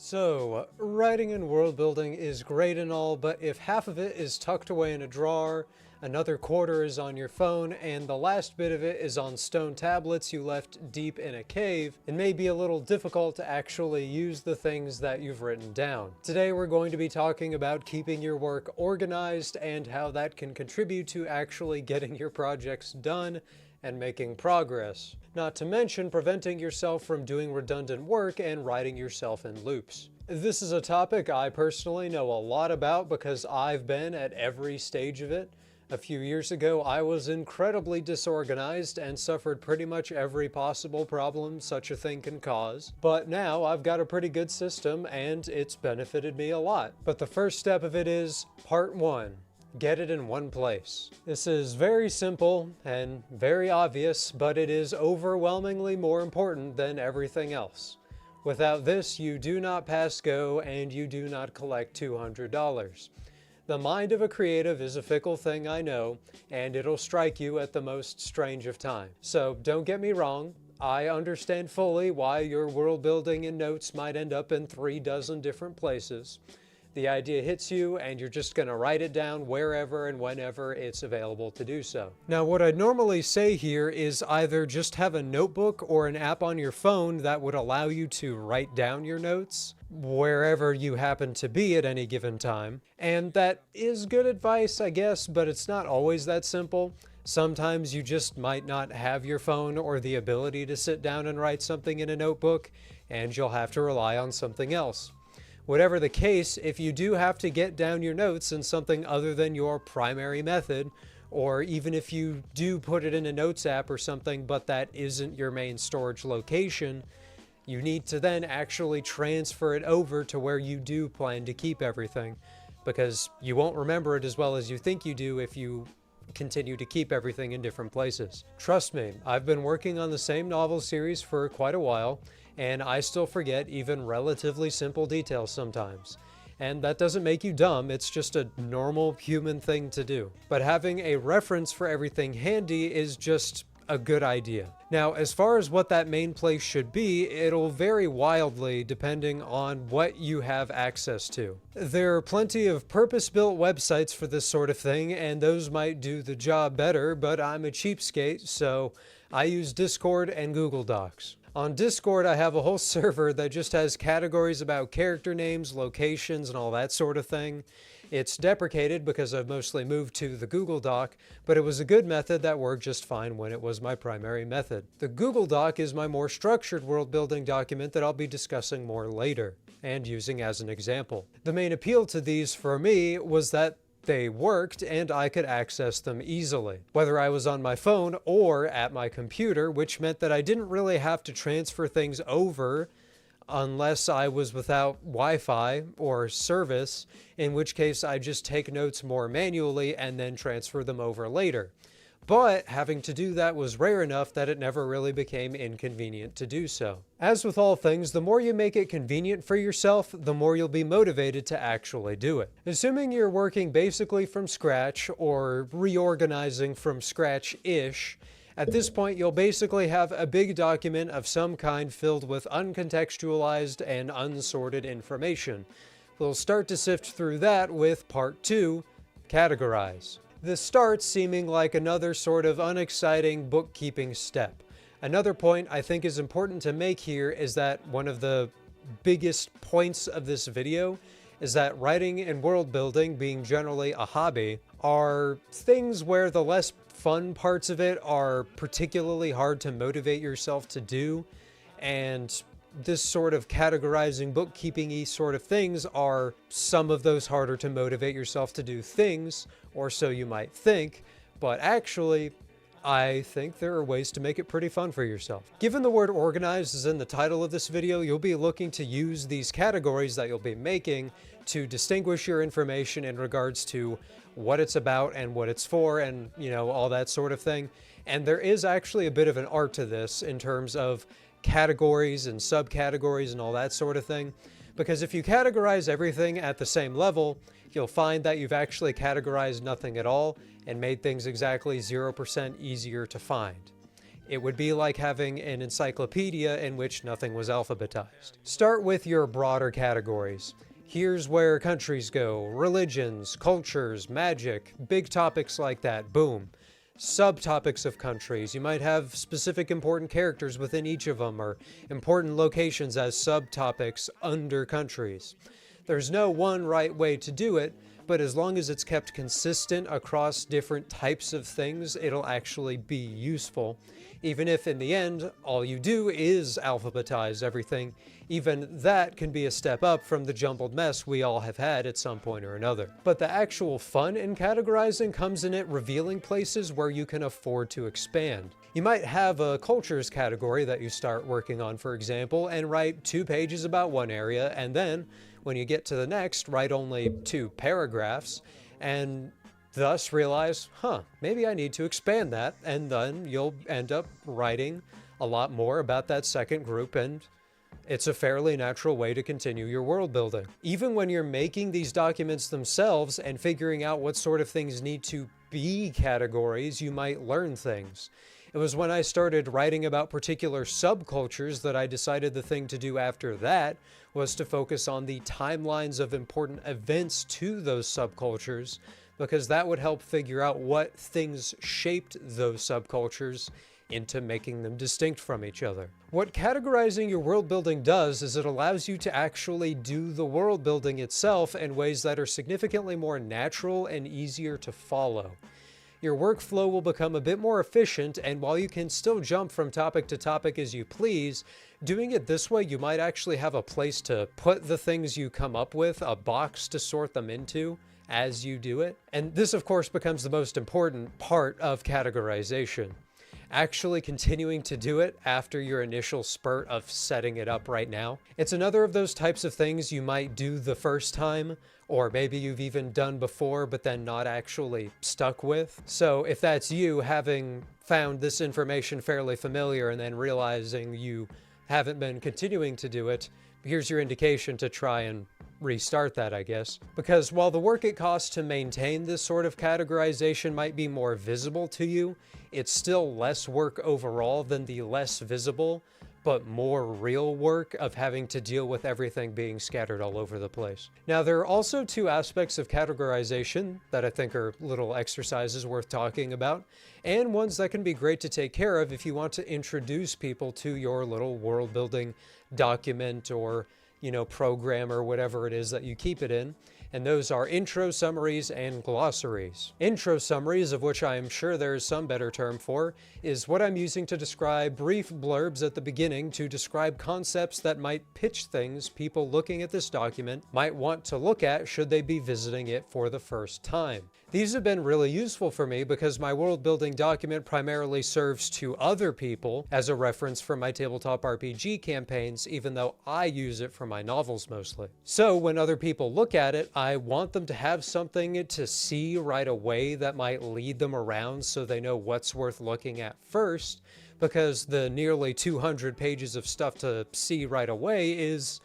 So, writing and world building is great and all, but if half of it is tucked away in a drawer, another quarter is on your phone, and the last bit of it is on stone tablets you left deep in a cave, it may be a little difficult to actually use the things that you've written down. Today we're going to be talking about keeping your work organized and how that can contribute to actually getting your projects done and making progress. Not to mention preventing yourself from doing redundant work and writing yourself in loops. This is a topic I personally know a lot about because I've been at every stage of it. A few years ago, I was incredibly disorganized and suffered pretty much every possible problem such a thing can cause. But now I've got a pretty good system and it's benefited me a lot. But the first step of it is part 1. Get it in one place. This is very simple and very obvious, but it is overwhelmingly more important than everything else. Without this, you do not pass go and you do not collect $200. The mind of a creative is a fickle thing, I know, and it'll strike you at the most strange of times. So don't get me wrong, I understand fully why your world building and notes might end up in 36 different places. The idea hits you and you're just going to write it down wherever and whenever it's available to do so. Now, what I'd normally say here is either just have a notebook or an app on your phone that would allow you to write down your notes wherever you happen to be at any given time. And that is good advice, I guess, but it's not always that simple. Sometimes you just might not have your phone or the ability to sit down and write something in a notebook, and you'll have to rely on something else. Whatever the case, if you do have to get down your notes in something other than your primary method, or even if you do put it in a notes app or something, but that isn't your main storage location, you need to then actually transfer it over to where you do plan to keep everything, because you won't remember it as well as you think you do if you continue to keep everything in different places. Trust me, I've been working on the same novel series for quite a while, and I still forget even relatively simple details sometimes. And that doesn't make you dumb, it's just a normal human thing to do. But having a reference for everything handy is just a good idea. Now, as far as what that main place should be, it'll vary wildly depending on what you have access to. There are plenty of purpose-built websites for this sort of thing, and those might do the job better, but I'm a cheapskate, so I use Discord and Google Docs. On Discord, I have a whole server that just has categories about character names, locations, and all that sort of thing. It's deprecated because I've mostly moved to the Google Doc, but it was a good method that worked just fine when it was my primary method. The Google Doc is my more structured world building document that I'll be discussing more later and using as an example. The main appeal to these for me was that they worked and I could access them easily, whether I was on my phone or at my computer, which meant that I didn't really have to transfer things over unless I was without Wi-Fi or service, in which case I just take notes more manually and then transfer them over later. But having to do that was rare enough that it never really became inconvenient to do so. As with all things, the more you make it convenient for yourself, the more you'll be motivated to actually do it. Assuming you're working basically from scratch or reorganizing from scratch-ish, at this point you'll basically have a big document of some kind filled with uncontextualized and unsorted information. We'll start to sift through that with part 2, Categorize. This starts seeming like another sort of unexciting bookkeeping step. Another point I think is important to make here is that one of the biggest points of this video is that writing and world building, being generally a hobby, are things where the less fun parts of it are particularly hard to motivate yourself to do, and this sort of categorizing, bookkeeping-y sort of things are some of those harder to motivate yourself to do things, or so you might think, but actually, I think there are ways to make it pretty fun for yourself. Given the word organized is in the title of this video, you'll be looking to use these categories that you'll be making to distinguish your information in regards to what it's about and what it's for and, you know, all that sort of thing. And there is actually a bit of an art to this in terms of categories and subcategories and all that sort of thing. Because if you categorize everything at the same level, you'll find that you've actually categorized nothing at all and made things exactly 0% easier to find. It would be like having an encyclopedia in which nothing was alphabetized. Start with your broader categories. Here's where countries go, religions, cultures, magic, big topics like that, boom. Subtopics of countries. You might have specific important characters within each of them, or important locations as subtopics under countries. There's no one right way to do it, but as long as it's kept consistent across different types of things, it'll actually be useful. Even if in the end, all you do is alphabetize everything, even that can be a step up from the jumbled mess we all have had at some point or another. But the actual fun in categorizing comes in it revealing places where you can afford to expand. You might have a cultures category that you start working on, for example, and write 2 pages about one area, and then when you get to the next, write only 2 paragraphs, and thus realize, maybe I need to expand that, and then you'll end up writing a lot more about that second group, and it's a fairly natural way to continue your world building. Even when you're making these documents themselves and figuring out what sort of things need to be categories, you might learn things. It was when I started writing about particular subcultures that I decided the thing to do after that was to focus on the timelines of important events to those subcultures, because that would help figure out what things shaped those subcultures into making them distinct from each other. What categorizing your world building does is it allows you to actually do the world building itself in ways that are significantly more natural and easier to follow. Your workflow will become a bit more efficient, and while you can still jump from topic to topic as you please, doing it this way you might actually have a place to put the things you come up with, a box to sort them into as you do it. And this of course becomes the most important part of categorization. Actually continuing to do it after your initial spurt of setting it up right now. It's another of those types of things you might do the first time, or maybe you've even done before but then not actually stuck with. So if that's you, having found this information fairly familiar and then realizing you haven't been continuing to do it, here's your indication to try and restart that, I guess. Because while the work it costs to maintain this sort of categorization might be more visible to you, it's still less work overall than the less visible, but more real work of having to deal with everything being scattered all over the place. Now, there are also 2 aspects of categorization that I think are little exercises worth talking about, and ones that can be great to take care of if you want to introduce people to your little world building document or program or whatever it is that you keep it in. And those are intro summaries and glossaries. Intro summaries, of which I am sure there is some better term for, is what I'm using to describe brief blurbs at the beginning to describe concepts that might pitch things people looking at this document might want to look at should they be visiting it for the first time. These have been really useful for me because my world building document primarily serves to other people as a reference for my tabletop RPG campaigns, even though I use it for my novels mostly. So when other people look at it, I want them to have something to see right away that might lead them around so they know what's worth looking at first, because the nearly 200 pages of stuff to see right away is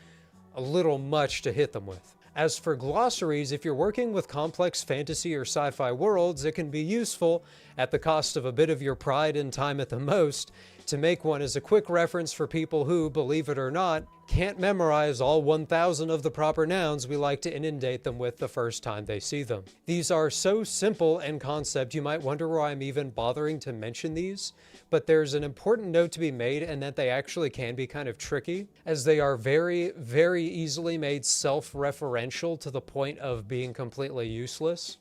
a little much to hit them with. As for glossaries, if you're working with complex fantasy or sci-fi worlds, it can be useful, at the cost of a bit of your pride and time at the most, to make one as a quick reference for people who, believe it or not, can't memorize all 1,000 of the proper nouns we like to inundate them with the first time they see them. These are so simple in concept you might wonder why I'm even bothering to mention these, but there's an important note to be made in that they actually can be kind of tricky, as they are very, very easily made self-referential to the point of being completely useless.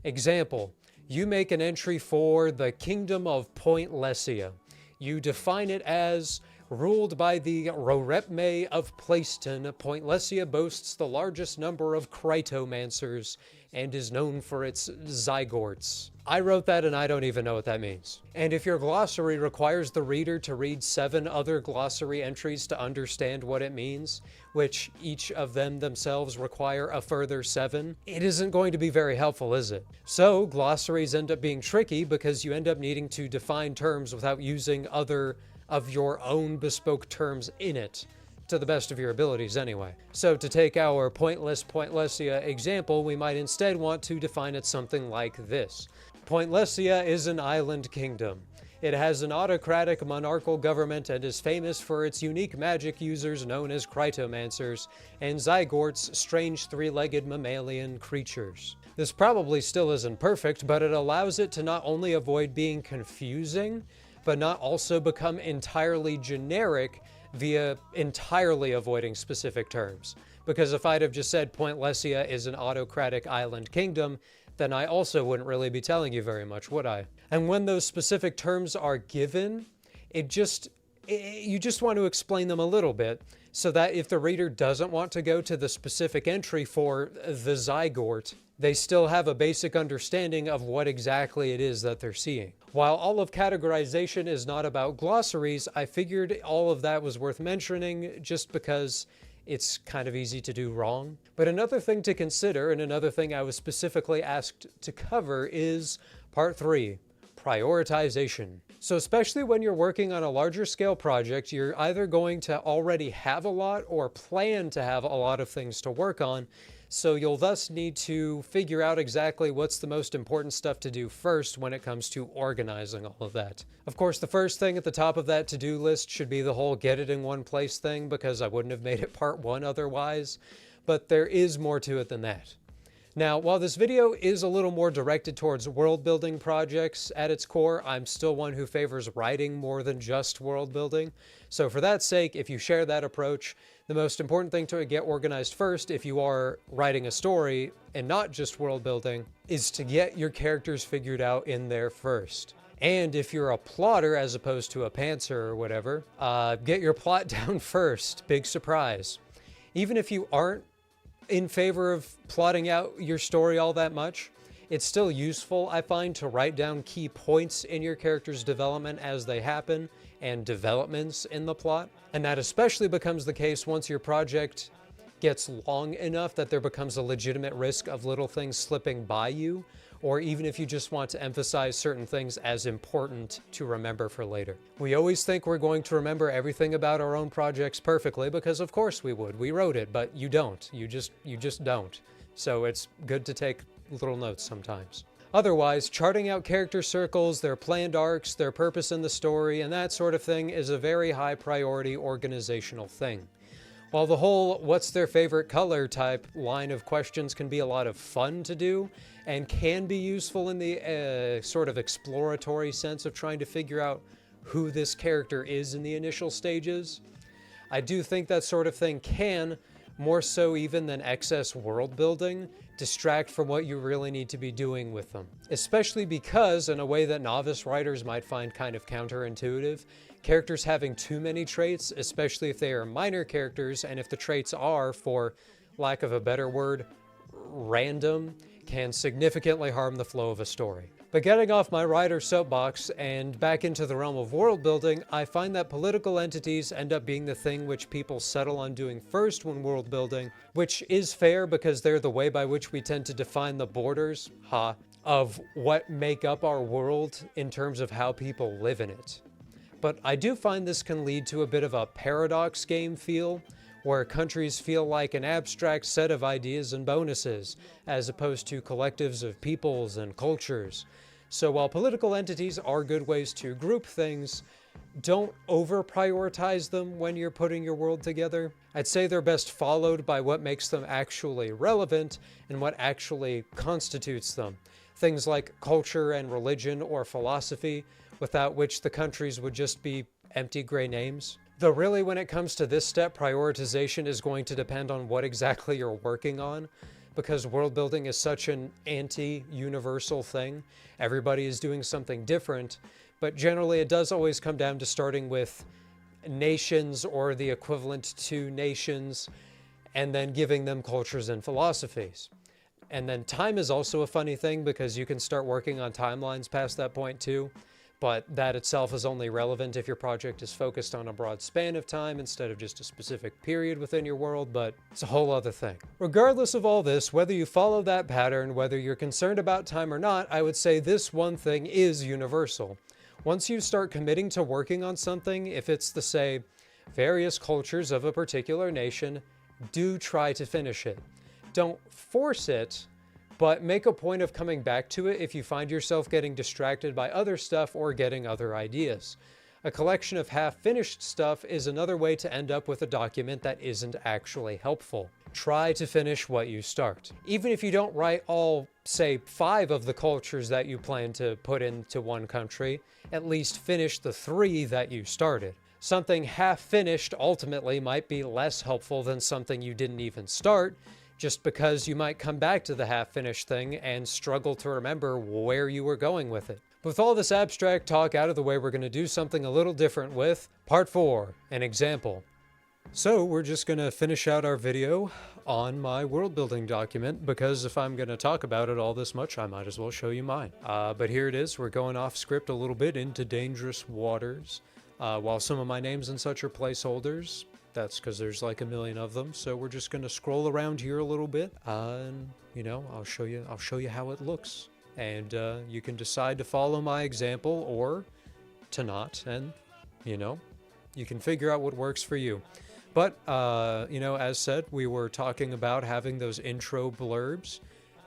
Example, you make an entry for the Kingdom of Point Lesia. You define it as ruled by the Rorepme of Playston. Point Lesia boasts the largest number of Krytomancers and is known for its Zygorts. I wrote that and I don't even know what that means. And if your glossary requires the reader to read 7 other glossary entries to understand what it means, which each of them themselves require a further 7, it isn't going to be very helpful, is it? So glossaries end up being tricky because you end up needing to define terms without using other of your own bespoke terms in it, to the best of your abilities anyway. So to take our pointless Point Lesia example, we might instead want to define it something like this. Point Lesia is an island kingdom. It has an autocratic monarchical government and is famous for its unique magic users known as Critomancers, and Zygorts, strange three-legged mammalian creatures. This probably still isn't perfect, but it allows it to not only avoid being confusing, but not also become entirely generic via entirely avoiding specific terms. Because if I'd have just said Pointlesia is an autocratic island kingdom, then I also wouldn't really be telling you very much, would I? And when those specific terms are given, you just want to explain them a little bit, so that if the reader doesn't want to go to the specific entry for the Zygort, they still have a basic understanding of what exactly it is that they're seeing. While all of categorization is not about glossaries, I figured all of that was worth mentioning just because it's kind of easy to do wrong. But another thing to consider, and another thing I was specifically asked to cover, is part 3, prioritization. So especially when you're working on a larger scale project, you're either going to already have a lot or plan to have a lot of things to work on. So you'll thus need to figure out exactly what's the most important stuff to do first when it comes to organizing all of that. Of course, the first thing at the top of that to-do list should be the whole get it in one place thing, because I wouldn't have made it part 1 otherwise, but there is more to it than that. Now, while this video is a little more directed towards world building projects at its core, I'm still one who favors writing more than just world building. So for that sake, if you share that approach, the most important thing to get organized first, if you are writing a story and not just world building, is to get your characters figured out in there first. And if you're a plotter as opposed to a pantser or whatever, get your plot down first. Big surprise. Even if you aren't in favor of plotting out your story all that much, it's still useful, I find, to write down key points in your character's development as they happen, and developments in the plot. And that especially becomes the case once your project gets long enough that there becomes a legitimate risk of little things slipping by you, or even if you just want to emphasize certain things as important to remember for later. We always think we're going to remember everything about our own projects perfectly, because of course we would. We wrote it, but you don't. You just don't. So it's good to take little notes sometimes. Otherwise, charting out character circles, their planned arcs, their purpose in the story, and that sort of thing is a very high priority organizational thing. While the whole what's their favorite color type line of questions can be a lot of fun to do, and can be useful in the sort of exploratory sense of trying to figure out who this character is in the initial stages, I do think that sort of thing can, more so even than excess world building, distract from what you really need to be doing with them. Especially because, in a way that novice writers might find kind of counterintuitive, characters having too many traits, especially if they are minor characters, and if the traits are, for lack of a better word, random, can significantly harm the flow of a story. But getting off my writer soapbox and back into the realm of world building, I find that political entities end up being the thing which people settle on doing first when world building, which is fair because they're the way by which we tend to define the borders, of what make up our world in terms of how people live in it. But I do find this can lead to a bit of a paradox game feel, where countries feel like an abstract set of ideas and bonuses, as opposed to collectives of peoples and cultures. So while political entities are good ways to group things, don't over-prioritize them when you're putting your world together. I'd say they're best followed by what makes them actually relevant and what actually constitutes them. Things like culture and religion or philosophy, without which the countries would just be empty gray names. Though really, when it comes to this step, prioritization is going to depend on what exactly you're working on, because world building is such an anti-universal thing. Everybody is doing something different, but generally it does always come down to starting with nations or the equivalent to nations, and then giving them cultures and philosophies. And then time is also a funny thing, because you can start working on timelines past that point too. But that itself is only relevant if your project is focused on a broad span of time instead of just a specific period within your world, but it's a whole other thing. Regardless of all this, whether you follow that pattern, whether you're concerned about time or not, I would say this one thing is universal. Once you start committing to working on something, if it's the, say, various cultures of a particular nation, do try to finish it. Don't force it, but make a point of coming back to it if you find yourself getting distracted by other stuff or getting other ideas. A collection of half-finished stuff is another way to end up with a document that isn't actually helpful. Try to finish what you start. Even if you don't write all, say, 5 of the cultures that you plan to put into one country, at least finish the 3 that you started. Something half-finished ultimately might be less helpful than something you didn't even start, just because you might come back to the half-finished thing and struggle to remember where you were going with it. With all this abstract talk out of the way, we're going to do something a little different with Part 4, an example. So we're just going to finish out our video on my world building document, because if I'm going to talk about it all this much, I might as well show you mine. But here it is. We're going off script a little bit into dangerous waters. While some of my names and such are placeholders, that's because there's like a million of them. So we're just going to scroll around here a little bit, and I'll show you how it looks. And you can decide to follow my example or to not, and you can figure out what works for you. But as said, we were talking about having those intro blurbs,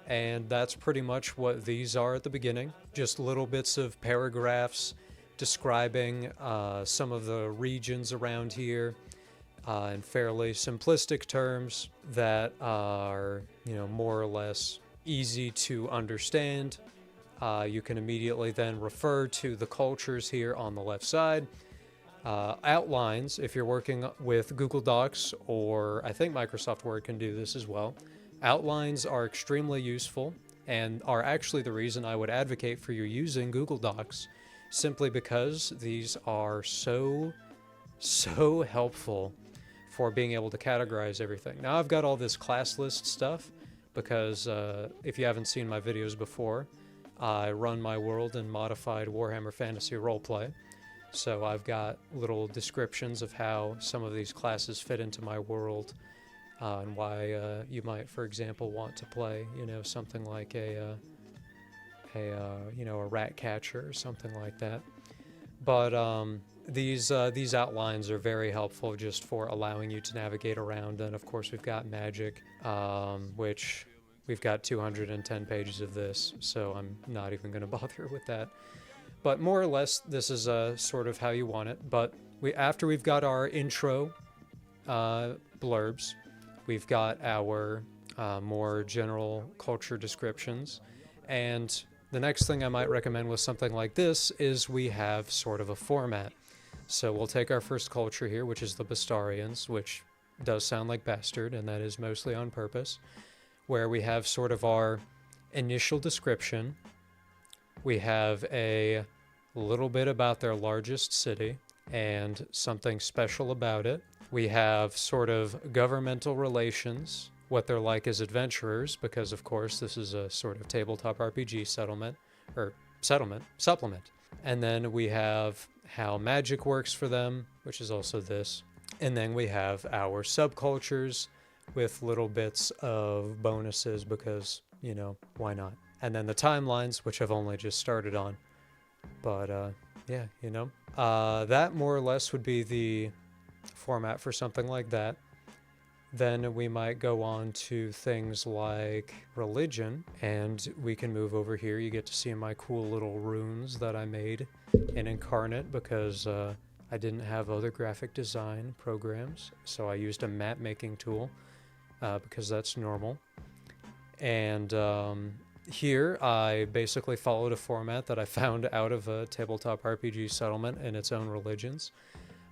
and that's pretty much what these are at the beginning. Just little bits of paragraphs describing some of the regions around here in fairly simplistic terms that are more or less easy to understand. You can immediately then refer to the cultures here on the left side. Outlines, if you're working with Google Docs, or I think Microsoft Word can do this as well. Outlines are extremely useful and are actually the reason I would advocate for you using Google Docs, simply because these are so helpful for being able to categorize everything. Now I've got all this class list stuff because if you haven't seen my videos before, I run my world in modified Warhammer Fantasy Roleplay. So I've got little descriptions of how some of these classes fit into my world, and why you might, for example, want to play, something like a rat catcher or something like that. But these outlines are very helpful just for allowing you to navigate around. And of course, we've got magic, which we've got 210 pages of this, so I'm not even going to bother with that. But more or less, this is sort of how you want it. But after we've got our intro blurbs, we've got our more general culture descriptions. And the next thing I might recommend with something like this is we have sort of a format. So we'll take our first culture here, which is the Bastarians, which does sound like bastard, and that is mostly on purpose, where we have sort of our initial description. We have a little bit about their largest city and something special about it. We have sort of governmental relations, what they're like as adventurers, because of course this is a sort of tabletop RPG supplement. And then we have how magic works for them, which is also this. And then we have our subcultures with little bits of bonuses because, why not? And then the timelines, which I've only just started on. But that more or less would be the format for something like that. Then we might go on to things like religion, and we can move over here. You get to see my cool little runes that I made in Incarnate because I didn't have other graphic design programs, so I used a map making tool because that's normal. And here I basically followed a format that I found out of a tabletop RPG settlement in its own religions.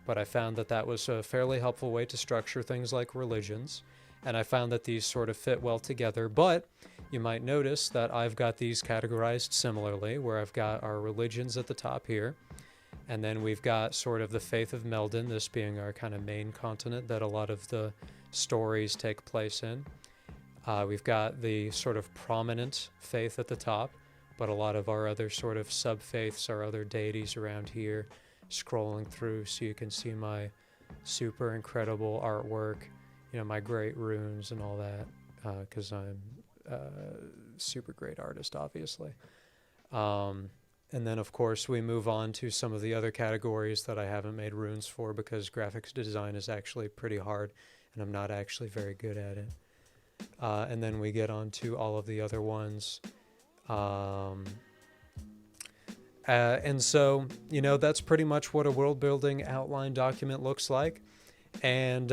But I found that that was a fairly helpful way to structure things like religions. And I found that these sort of fit well together. But you might notice that I've got these categorized similarly, where I've got our religions at the top here. And then we've got sort of the Faith of Meldon, this being our kind of main continent that a lot of the stories take place in. We've got the sort of prominent faith at the top, but a lot of our other sort of sub-faiths, our other deities around here, scrolling through so you can see my super incredible artwork, my great runes and all that, because I'm a super great artist, obviously. And then, of course, we move on to some of the other categories that I haven't made runes for because graphics design is actually pretty hard, and I'm not actually very good at it. and then we get on to all of the other ones. And so, you know, that's pretty much what a world building outline document looks like. And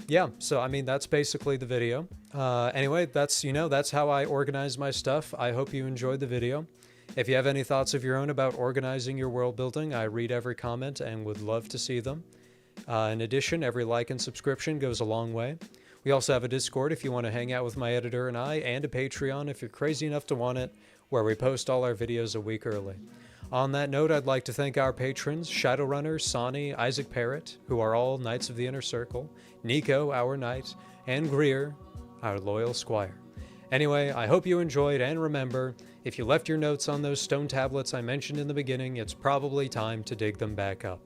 yeah, so I mean, that's basically the video. Anyway, that's, you know, that's how I organize my stuff. I hope you enjoyed the video. If you have any thoughts of your own about organizing your world building, I read every comment and would love to see them. In addition, every like and subscription goes a long way. We also have a Discord if you want to hang out with my editor and I, and a Patreon if you're crazy enough to want it, where we post all our videos a week early. On that note, I'd like to thank our patrons, Shadowrunner, Sonny, Isaac Parrott, who are all Knights of the Inner Circle, Nico, our Knight, and Greer, our loyal squire. Anyway, I hope you enjoyed, and remember, if you left your notes on those stone tablets I mentioned in the beginning, it's probably time to dig them back up.